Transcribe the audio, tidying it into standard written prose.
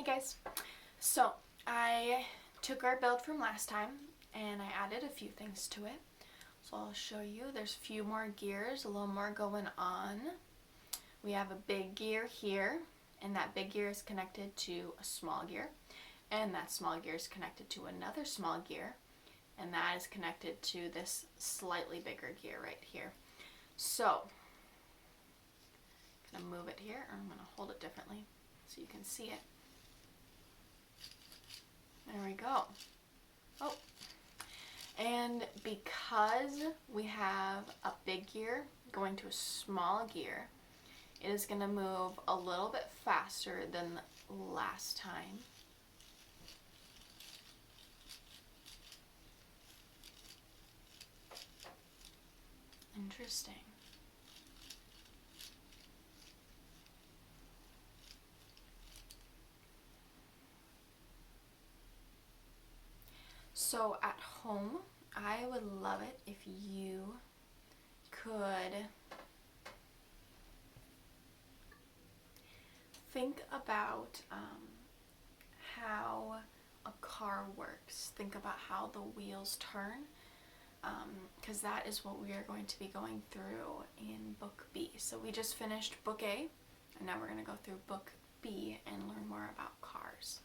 Hey guys, so I took our build from last time and I added a few things to it. So I'll show you. There's a few more gears, a little more going on. We have a big gear here, and that big gear is connected to a small gear, and that small gear is connected to another small gear, and that is connected to this slightly bigger gear right here. So I'm going to move it here, or I'm going to hold it differently so you can see it. There we go. Oh, and because we have a big gear going to a small gear, it is going to move a little bit faster than last time. Interesting. So at home, I would love it if you could think about how a car works. Think about how the wheels turn, because that is what we are going to be going through in Book B. So we just finished Book A, and now we're going to go through Book B and learn more about cars.